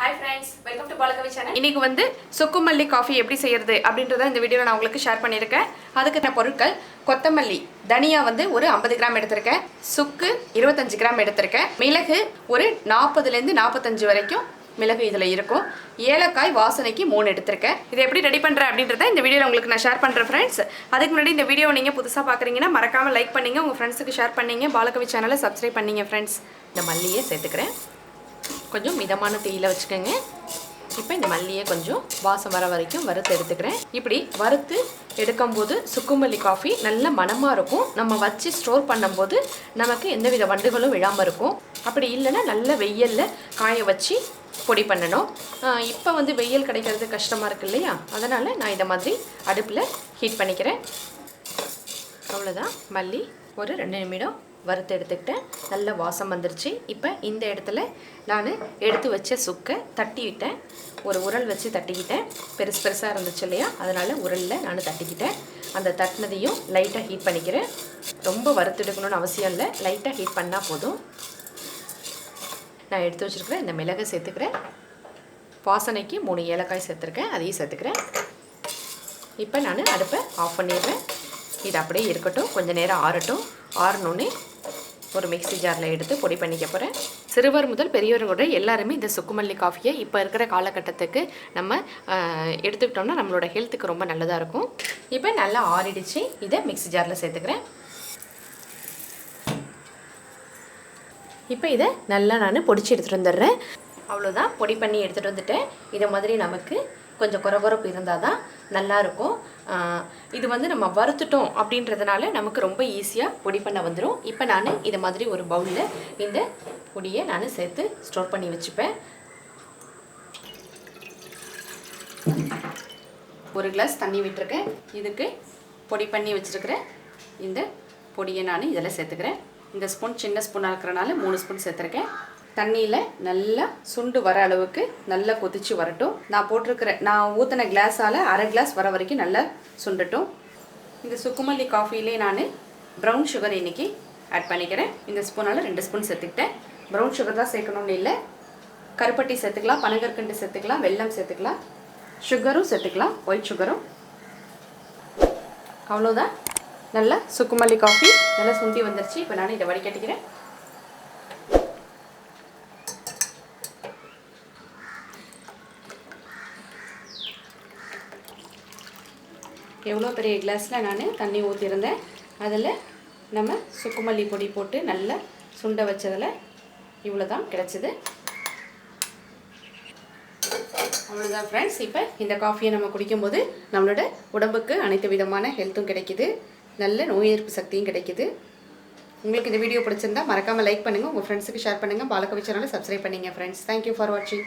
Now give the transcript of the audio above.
Hi friends, welcome to BALAKAVI channel. இன்னைக்கு வந்து சுக்கு மல்லி காஃபி எப்படி செய்யறது அப்படின்றத இந்த வீடியோல நான் உங்களுக்கு ஷேர் பண்ணியிருக்கேன். அதுக்கு நான் பொருட்கள் கொத்தமல்லி, தனியா வந்து ஒரு 50 கிராம் எடுத்திருக்கேன், சுக்கு 25 கிராம் எடுத்திருக்கேன், மிளகு ஒரு 40 ல இருந்து 45 வரைக்கும் மிளகு இதுல இருக்கும், ஏலக்காய் வாசனைக்கு 3 எடுத்திருக்கேன். இது எப்படி ரெடி பண்றேன் அப்படின்றத இந்த வீடியோல உங்களுக்கு நான் ஷேர் பண்றேன் फ्रेंड्स. அதுக்கு முன்னாடி இந்த வீடியோவை நீங்க புதுசா பாக்குறீங்கன்னா மறக்காம லைக் பண்ணுங்க, உங்க ஃப்ரெண்ட்ஸ்க்கு ஷேர் பண்ணுங்க, BALAKAVI சேனலை சப்ஸ்கிரைப் பண்ணுங்க फ्रेंड्स. இந்த மல்லியை சேர்த்துக்கிறேன். கொஞ்சம் மிதமான தீயில வச்சுக்கோங்க. இப்போ இந்த மல்லியை கொஞ்சம் வாசம் வர வரைக்கும் வறுத்து எடுத்துக்கிறேன். இப்படி வறுத்து எடுக்கும்போது சுக்குமல்லி காஃபி நல்ல மணமாக இருக்கும். நம்ம வச்சு ஸ்டோர் பண்ணும்போது நமக்கு எந்தவித வண்டுகளும் விழாமல் இருக்கும். அப்படி இல்லைன்னா நல்ல வெயிலில் காய வச்சு பொடி பண்ணணும். இப்போ வந்து வெயில் கிடைக்கிறது கஷ்டமாக இருக்குது இல்லையா, அதனால் நான் இதை மாதிரி அடுப்பில் ஹீட் பண்ணிக்கிறேன். அவ்வளோதான், மல்லி ஒரு 2 நிமிடம் வறுத்து எடுத்துக்கிட்டேன். நல்ல வாசம் வந்துருச்சு. இப்போ இந்த இடத்துல நான் எடுத்து வச்ச சுக்கை தட்டிவிட்டேன். ஒரு உரல் வச்சு தட்டிக்கிட்டேன். பெருசாக இருந்துச்சு இல்லையா, அதனால் உரலில் நான் தட்டிக்கிட்டேன். அந்த தட்டினதையும் லைட்டாக ஹீட் பண்ணிக்கிறேன். ரொம்ப வறுத்து எடுக்கணும்னு அவசியம் இல்லை, லைட்டாக ஹீட் பண்ணால் போதும். நான் எடுத்து வச்சுருக்கிறேன் இந்த மிளகை சேர்த்துக்கிறேன். வாசனைக்கு 3 ஏலக்காய் சேர்த்துருக்கேன், அதையும் சேர்த்துக்கிறேன். இப்போ நான் அடுப்பை ஆஃப் பண்ணிடுறேன். இது அப்படியே இருக்கட்டும், கொஞ்சம் நேரம் ஆறட்டும். ஆறணுன்னே ஒரு மிக்ஸி ஜாரில் எடுத்து பொடி பண்ணிக்க போகிறேன். சிறுவர் முதல் பெரியவர் கூட எல்லாருமே இந்த சுக்குமல்லி காஃபியை இப்போ இருக்கிற காலகட்டத்துக்கு நம்ம எடுத்துக்கிட்டோம்னா நம்மளோட ஹெல்த்துக்கு ரொம்ப நல்லதாக இருக்கும். இப்போ நல்லா ஆறிடுச்சு. இதை மிக்ஸி ஜாரில் சேர்த்துக்கிறேன். இப்போ இதை நல்லா நான் பொடிச்சு எடுத்துகிட்டு வந்துடுறேன். அவ்வளோதான், பொடி பண்ணி எடுத்துகிட்டு வந்துட்டேன். இதை மாதிரி நமக்கு கொஞ்சம் குறகுறப்பு இருந்தால் தான் நல்லாயிருக்கும். இது வந்து நம்ம வறுத்துட்டோம் அப்படின்றதுனால நமக்கு ரொம்ப ஈஸியாக பொடி பண்ண வந்துடும். இப்போ நான் இதை மாதிரி ஒரு பவுலில் இந்த பொடியை நான் சேர்த்து ஸ்டோர் பண்ணி வச்சுப்பேன். 1 கிளாஸ் தண்ணி விட்டுருக்கேன். இதுக்கு பொடி பண்ணி வச்சுருக்கிற இந்த பொடியை நான் இதில் சேர்த்துக்கிறேன். இந்த ஸ்பூன் சின்ன ஸ்பூனாக இருக்கிறனால 3 ஸ்பூன் சேர்த்துருக்கேன். தண்ணியில் நல்லா சுண்டு வர அளவுக்கு நல்லா கொதிச்சு வரட்டும். நான் ஊற்றின கிளாஸால் 1/2 கிளாஸ் வர வரைக்கும் நல்லா சுண்டட்டும். இந்த சுக்குமல்லி காஃபிலே நான் ப்ரௌன் சுகர் இன்றைக்கி ஆட் பண்ணிக்கிறேன். இந்த ஸ்பூனால் 2 ஸ்பூன் சேர்த்துக்கிட்டேன். ப்ரௌன் சுகர் தான் சேர்க்கணும்னு இல்லை, கருப்பட்டி சேர்த்துக்கலாம், பனங்கற்கண்டு சேர்த்துக்கலாம், வெல்லம் சேர்த்துக்கலாம், சுகரும் சேர்த்துக்கலாம், ஒயிட் சுகரும். அவ்வளோதான், நல்லா சுக்குமல்லி காஃபி நல்லா சுண்டி வந்துருச்சு. இப்போ நான் இதை வடிகட்டிக்கிறேன். எவ்வளோ பெரிய கிளாஸில் நான் தண்ணி ஊற்றிருந்தேன், அதில் நம்ம சுக்குமல்லி பொடி போட்டு நல்லா சுண்ட வச்சதில் இவ்வளோ தான் கிடச்சிது. அவ்வளோதான் ஃப்ரெண்ட்ஸ். இப்போ இந்த காஃபியை நம்ம குடிக்கும்போது நம்மளோட உடம்புக்கு அனைத்து விதமான ஹெல்த்தும் கிடைக்கிது, நல்ல நோய் எதிர்ப்பு சக்தியும் கிடைக்கிது. உங்களுக்கு இந்த வீடியோ பிடிச்சிருந்தா மறக்காமல் லைக் பண்ணுங்கள், உங்கள் ஃப்ரெண்ட்ஸுக்கு ஷேர் பண்ணுங்கள், BALAKAVI சேனலை சப்ஸ்கிரைப் பண்ணுங்கள் ஃப்ரெண்ட்ஸ். தேங்க்யூ ஃபார் வாட்சிங்.